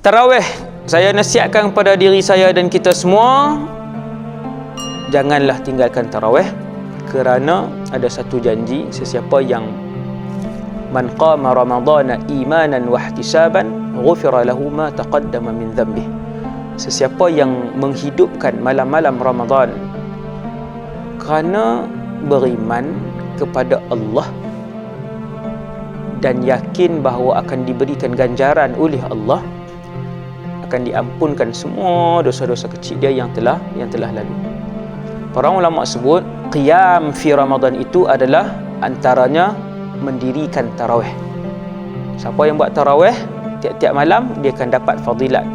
Tarawih, saya nasihatkan kepada diri saya dan kita semua, janganlah tinggalkan tarawih, kerana ada satu janji, sesiapa yang man qama ramadhana imanan wa ihtisaban ghufira lahu ma taqaddama min dhanbih. Sesiapa yang menghidupkan malam-malam Ramadan kerana beriman kepada Allah dan yakin bahawa akan diberikan ganjaran oleh Allah, akan diampunkan semua dosa-dosa kecil dia yang telah lalu. Para ulama sebut qiyam fi Ramadan itu adalah antaranya mendirikan tarawih. Siapa yang buat tarawih tiap-tiap malam, dia akan dapat fadilat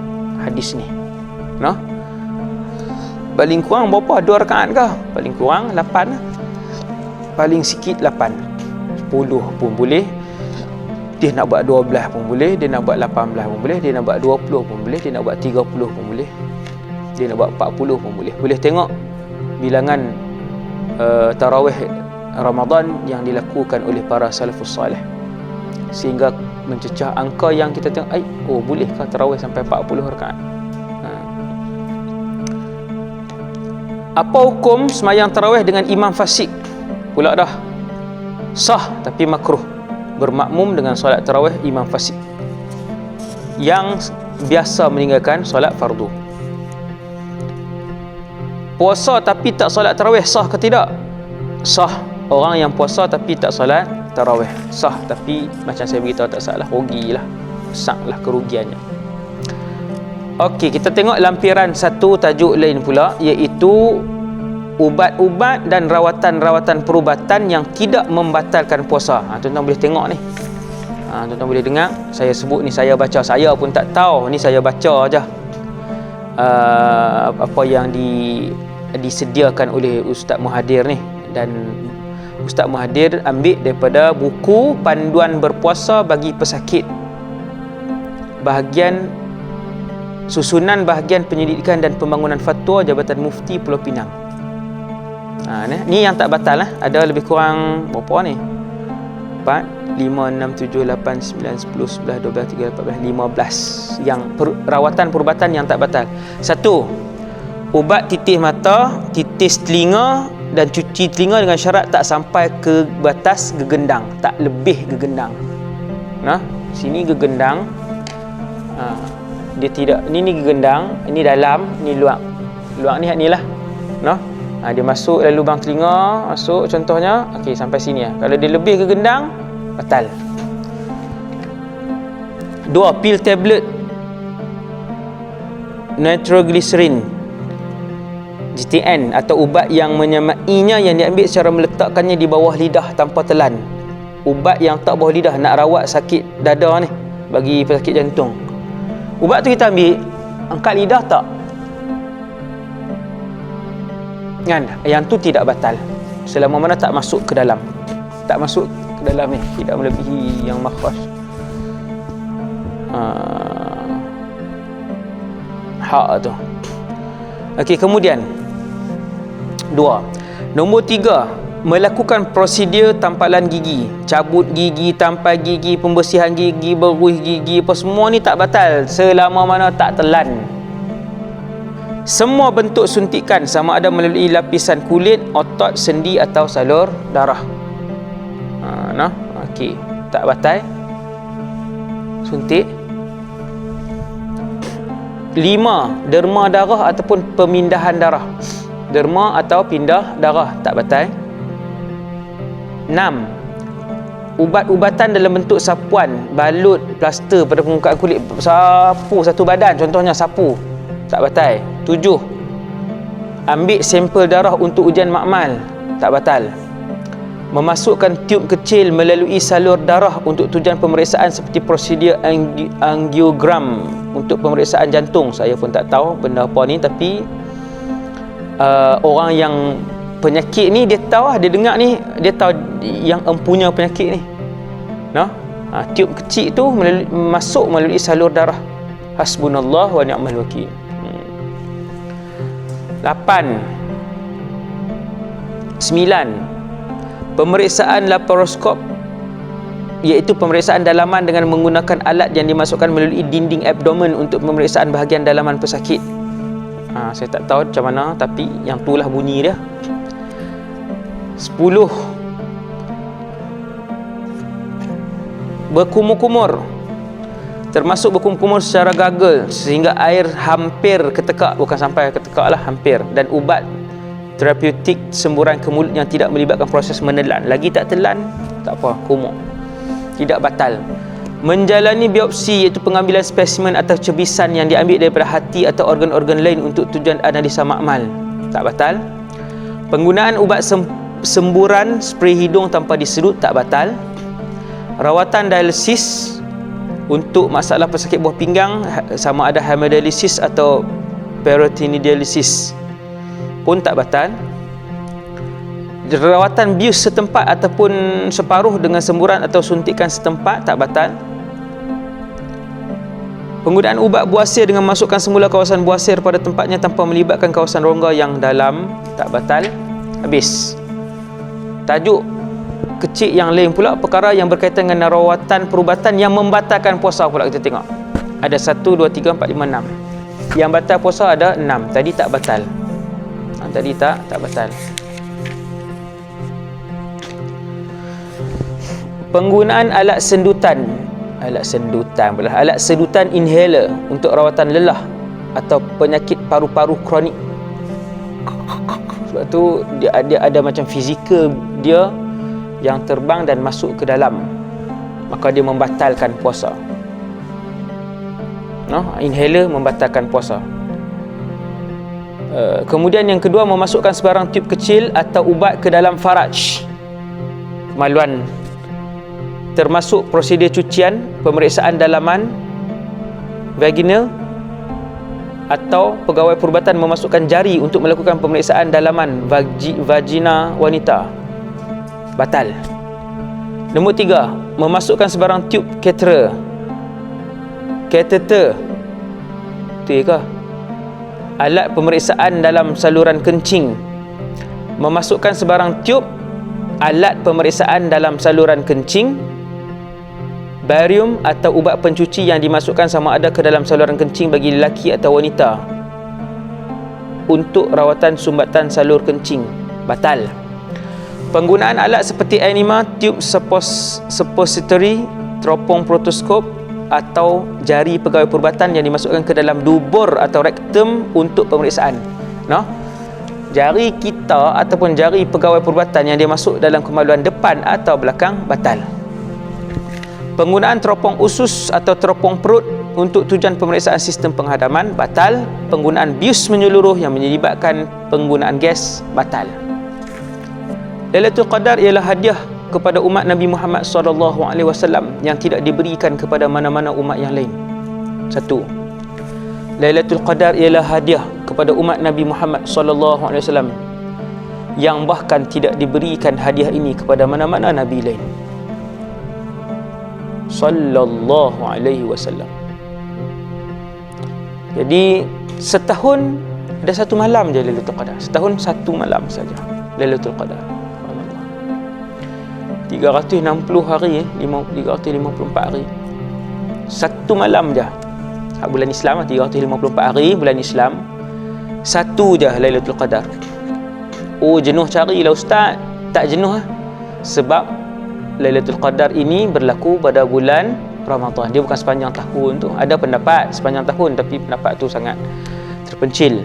hadis ni. Nah, paling kurang berapa? 2 rakaat ke? Paling kurang 8 lah. Paling sikit 8. 10 pun boleh. Dia nak buat 12 pun boleh, dia nak buat 18 pun boleh, dia nak buat 20 pun boleh, dia nak buat 30 pun boleh, dia nak buat 40 pun boleh. Boleh tengok bilangan tarawih Ramadan yang dilakukan oleh para salafus salih, sehingga mencecah angka yang kita tengok, bolehkah tarawih sampai 40 rakaat? Apa hukum semayang tarawih dengan imam fasik? Pula dah sah tapi makruh bermakmum dengan solat tarawih imam fasik yang biasa meninggalkan solat fardu. Puasa tapi tak solat tarawih sah ke tidak? Sah. Orang yang puasa tapi tak solat tarawih sah, tapi macam saya beritahu tak salah, rugilah, besarlah kerugiannya. Okey, kita tengok lampiran satu tajuk lain pula, iaitu ubat-ubat dan rawatan-rawatan perubatan yang tidak membatalkan puasa. Tuan-tuan boleh tengok ni. Tuan-tuan boleh dengar. Saya sebut ni, saya baca. Saya pun tak tahu. Ni saya baca aja. Apa yang disediakan oleh Ustaz Muhadir ni. Dan Ustaz Muhadir ambil daripada buku Panduan Berpuasa bagi Pesakit. Susunan bahagian penyelidikan dan pembangunan fatwa Jabatan Mufti Pulau Pinang. Ni yang tak batal lah. Ada lebih kurang berapa ni? 4, 5, 6, 7, 8, 9, 10, 11, 12, 13, 14 yang rawatan perubatan yang tak batal. 1. Ubat titis mata, titis telinga dan cuci telinga dengan syarat tak sampai ke batas gegendang, tak lebih gegendang. Sini gegendang. Dia tidak, ni gegendang, ini dalam, ni luar. Luar ni lah. Dia masuk dalam lubang telinga, masuk contohnya, okey sampai sini lah. Kalau dia lebih ke gendang, batal. 2. Pil tablet nitroglycerin GTN atau ubat yang menyamainya yang diambil secara meletakkannya di bawah lidah tanpa telan. Ubat yang tak bawah lidah, nak rawat sakit dada ni, bagi pesakit jantung. Ubat tu kita ambil, angkat lidah tak? Yang tu tidak batal selama mana tak masuk ke dalam. Tak masuk ke dalam ni, tidak melebihi yang makhraj. Hak tu. Okey, kemudian 2. Nombor 3, melakukan prosedur tampalan gigi, cabut gigi, tampal gigi, pembersihan gigi, beruih gigi, apa semua ni tak batal selama mana tak telan. Semua bentuk suntikan, sama ada melalui lapisan kulit, otot, sendi atau salur darah. Okey, tak batal suntik. 5. Derma darah ataupun pemindahan darah. Derma atau pindah darah tak batal. 6. Ubat-ubatan dalam bentuk sapuan, balut, plaster pada permukaan kulit, sapu satu badan, contohnya sapu, tak batal. 7. Ambil sampel darah untuk ujian makmal, tak batal. Memasukkan tiub kecil melalui salur darah untuk tujuan pemeriksaan seperti prosedur angiogram untuk pemeriksaan jantung. Saya pun tak tahu benda apa ni, tapi orang yang penyakit ni dia tahu, dia dengar ni, dia tahu yang empunya penyakit ni. Tiub kecil tu masuk melalui salur darah. Hasbunallah wa ni'mal wakil. 8. 9. Pemeriksaan laparoskop iaitu pemeriksaan dalaman dengan menggunakan alat yang dimasukkan melalui dinding abdomen untuk pemeriksaan bahagian dalaman pesakit. Saya tak tahu macam mana, tapi yang itulah bunyi dia. 10. Berkumur-kumur, termasuk berkumur-kumur secara gagal sehingga air hampir ketekak, bukan sampai ketekak lah, hampir, dan ubat terapeutik semburan ke mulut yang tidak melibatkan proses menelan. Lagi tak telan, tak apa, kumur, tidak batal. Menjalani biopsi, iaitu pengambilan spesimen atau cebisan yang diambil daripada hati atau organ-organ lain untuk tujuan analisa makmal, tak batal. Penggunaan ubat semburan spray hidung tanpa disedut, tak batal. Rawatan dialisis untuk masalah pesakit buah pinggang, sama ada hemodialisis atau peritoneal pun tak batal. Rawatan bius setempat ataupun separuh dengan semburan atau suntikan setempat, tak batal. Penggunaan ubat buasir dengan masukkan semula kawasan buasir pada tempatnya tanpa melibatkan kawasan rongga yang dalam, tak batal. Habis. Tajuk kecil yang lain pula, perkara yang berkaitan dengan rawatan perubatan yang membatalkan puasa pula kita tengok. Ada 1, 2, 3, 4, 5, 6. Yang batal puasa ada 6. Tadi tak batal. Tadi tak batal. Penggunaan alat sedutan inhaler untuk rawatan lelah atau penyakit paru-paru kronik. Sebab tu dia ada macam fizikal dia yang terbang dan masuk ke dalam, maka dia membatalkan puasa. Inhaler membatalkan puasa. Kemudian yang kedua, memasukkan sebarang tube kecil atau ubat ke dalam faraj, kemaluan, termasuk prosedur cucian, pemeriksaan dalaman vaginal, atau pegawai perubatan memasukkan jari untuk melakukan pemeriksaan dalaman vagina wanita, batal. Nombor 3, memasukkan sebarang tube catheter, tu ke? Alat pemeriksaan dalam saluran kencing. Memasukkan sebarang tube, alat pemeriksaan dalam saluran kencing, barium atau ubat pencuci yang dimasukkan sama ada ke dalam saluran kencing bagi lelaki atau wanita untuk rawatan sumbatan salur kencing, batal. Penggunaan alat seperti enema, tube suppository, teropong protoskop atau jari pegawai perubatan yang dimasukkan ke dalam dubur atau rektum untuk pemeriksaan. Jari kita ataupun jari pegawai perubatan yang dia masuk dalam kemaluan depan atau belakang, batal. Penggunaan teropong usus atau teropong perut untuk tujuan pemeriksaan sistem penghadaman, batal. Penggunaan bius menyeluruh yang menyebabkan penggunaan gas, batal. Lailatul Qadar ialah hadiah kepada umat Nabi Muhammad SAW yang tidak diberikan kepada mana-mana umat yang lain. 1. Lailatul Qadar ialah hadiah kepada umat Nabi Muhammad SAW yang bahkan tidak diberikan hadiah ini kepada mana-mana Nabi lain. Sallallahu alaihi wasallam. Jadi setahun ada satu malam je Lailatul Qadar. Setahun satu malam saja Lailatul Qadar. 360 hari, 354 hari. Satu malam je. Bulan Islam 354 hari bulan Islam. Satu je Lailatul Qadar. Jenuh carilah ustaz. Tak jenuh sebab Lailatul Qadar ini berlaku pada bulan Ramadan. Dia bukan sepanjang tahun tu. Ada pendapat sepanjang tahun, tapi pendapat tu sangat terpencil.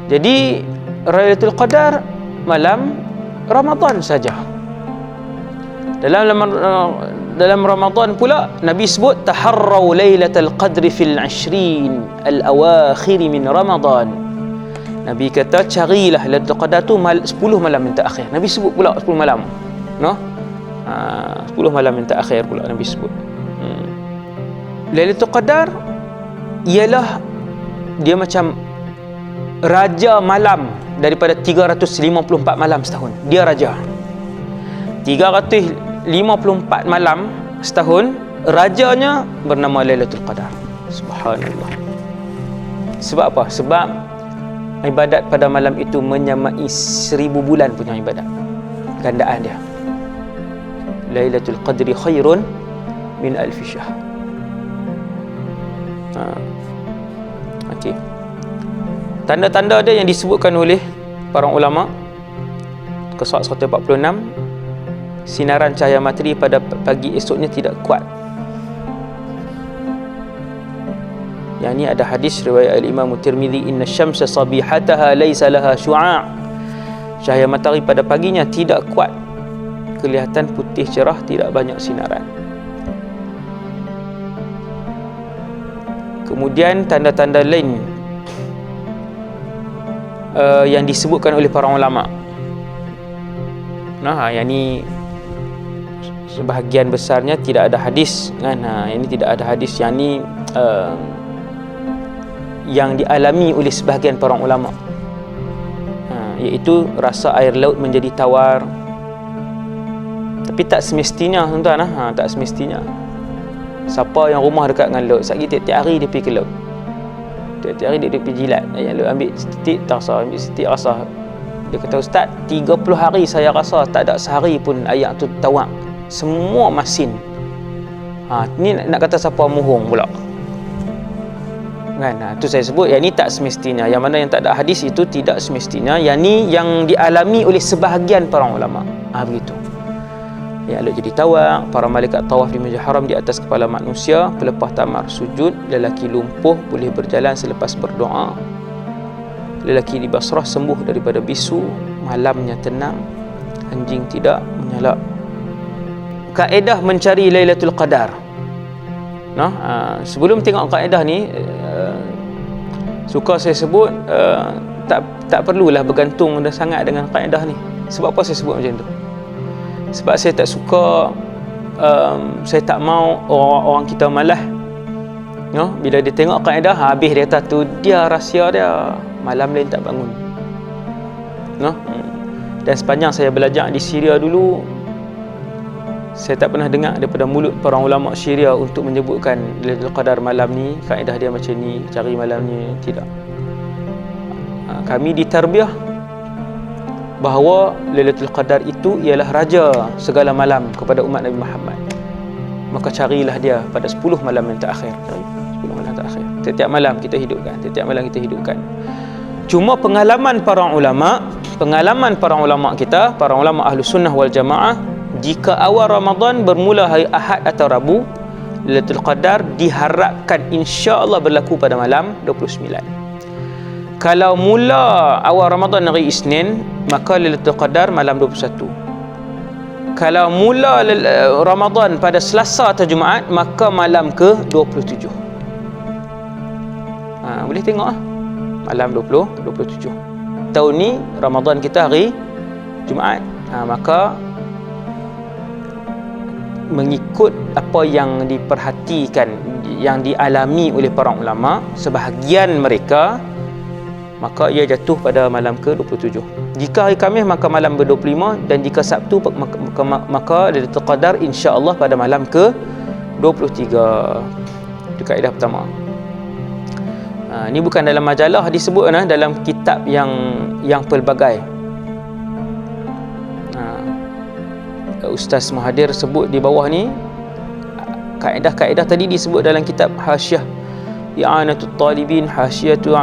Jadi Lailatul Qadar malam Ramadan saja. Dalam Ramadan pula Nabi sebut taharrau lailatul qadri fil 20 al-awakhir min Ramadan. Nabi kata carilah Lailatul Qadar tu 10 malam yang terakhir. Nabi sebut pula 10 malam. 10 malam yang terakhir pula Nabi sebut. Lailatul Qadar ialah dia macam raja malam daripada 354 malam setahun. Dia raja. 354 malam setahun, rajanya bernama Lailatul Qadar. Subhanallah. Sebab apa? Sebab ibadat pada malam itu menyamai 1000 bulan punya ibadat. Gandaan dia. Lailatul Qadri khairun min alfi syahr. Okey. Tanda-tanda dia yang disebutkan oleh para ulama, Qasas 146, sinaran cahaya matahari pada pagi esoknya tidak kuat. Yang ni ada hadis riwayat Al-Imam Tirmizi, inna syamsa sabihataha laysa laha syu'a'. Cahaya matahari pada paginya tidak kuat, kelihatan putih cerah, tidak banyak sinaran. Kemudian tanda-tanda lain yang disebutkan oleh para ulama. Nah, yang ni sebahagian besarnya tidak ada hadis kan. Ini tidak ada hadis. Yang ni yang dialami oleh sebahagian para ulama, iaitu rasa air laut menjadi tawar. Tapi tak semestinya tuan-tuan, tak semestinya. Siapa yang rumah dekat dengan laut, sekali tiap-tiap hari dia pergi ke laut, tiap-tiap hari dia pergi jilat, laut ambil setik tak rasa, ambil setik rasa. Dia kata, ustaz, 30 hari saya rasa tak ada sehari pun air tu tawar, semua masin. Ni nak kata siapa mohong pula kan. Tu saya sebut yang ni tak semestinya. Yang mana yang tak ada hadis itu tidak semestinya. Yang ni yang dialami oleh sebahagian para ulama. Begitu. Yang laut jadi tawar, para malaikat tawaf di Masjidil Haram di atas kepala manusia, pelepah tamar sujud, lelaki lumpuh boleh berjalan selepas berdoa, lelaki di Basrah sembuh daripada bisu, malamnya tenang, anjing tidak menyalak. Kaedah mencari Lailatul Qadar. Sebelum tengok kaedah ni, suka saya sebut tak perlulah bergantung dah sangat dengan kaedah ni. Sebab apa saya sebut macam tu? Sebab saya tak suka, saya tak mau orang kita malas. Bila dia tengok kaedah, habis dia kata tu dia rahsia dia, malam lain tak bangun. Dan sepanjang saya belajar di Syria dulu, saya tak pernah dengar daripada mulut para ulama Syria untuk menyebutkan Lailatul Qadar malam ni, kaedah dia macam ni, cari malam ni, tidak. Kami ditarbiyah bahawa Lailatul Qadar itu ialah raja segala malam kepada umat Nabi Muhammad. Maka carilah dia pada 10 malam yang terakhir. 10 malam terakhir. Setiap malam kita hidupkan. Cuma pengalaman para ulama kita, para ulama Ahlus Sunnah wal Jamaah, jika awal Ramadan bermula hari Ahad atau Rabu, Lailatul Qadar diharapkan insya-Allah berlaku pada malam 29. Kalau mula awal Ramadan hari Isnin, maka Lailatul Qadar malam 21. Kalau mula Ramadan pada Selasa atau Jumaat, maka malam ke-27. Boleh tengok malam 27. Tahun ni Ramadan kita hari Jumaat. Maka mengikut apa yang diperhatikan, yang dialami oleh para ulama, sebahagian mereka, maka ia jatuh pada malam ke-27. Jika hari Khamis, maka malam ke-25, dan jika Sabtu, maka Lailatul Qadar insya-Allah pada malam ke-23. Itu kaedah pertama. Ini bukan dalam majalah disebut, dalam kitab yang pelbagai. Ustaz Mahathir sebut di bawah ni, kaedah-kaedah tadi disebut dalam kitab Hasyiah I'anatul Talibin, Hasyiatu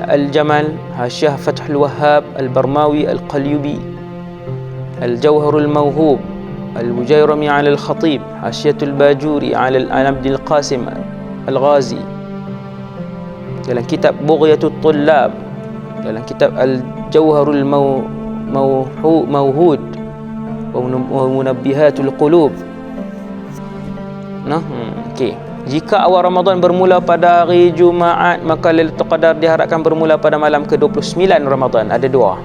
Al-Jamal, Hasyiah Fathul Wahhab, Al-Barmawi, Al-Qalyubi, Al-Jawharul Mawhub, Al-Mujayrami 'ala Al-Khatib, Hasyiatul Bajuri 'ala Al-Abdil Qasim Al-Ghazi, dalam kitab Bughyatul Tullab, dalam kitab Al-Jawharul Mawhud wa Munabbihatul Qulub. Okey. Jika awal Ramadan bermula pada hari Jumaat, maka Lailatul Qadar diharapkan bermula pada malam ke-29 Ramadan. Ada dua.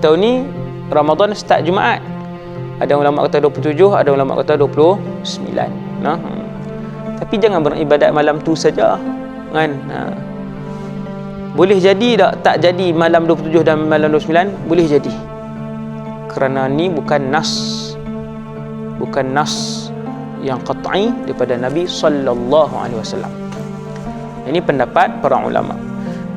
Tahun ni Ramadan start Jumaat. Ada ulama kata 27, ada ulama kata 29. Tapi jangan beribadat malam tu saja, kan? Boleh jadi tak jadi malam 27 dan malam 29? Boleh jadi. Kerana ni bukan nas yang qat'i daripada Nabi sallallahu alaihi wasallam. Ini pendapat para ulama.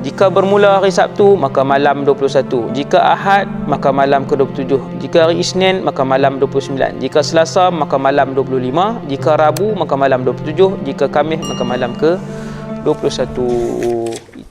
Jika bermula hari Sabtu, maka malam 21. Jika Ahad, maka malam ke-27. Jika hari Isnin, maka malam 29. Jika Selasa, maka malam 25. Jika Rabu, maka malam 27. Jika Khamis, maka malam ke-21.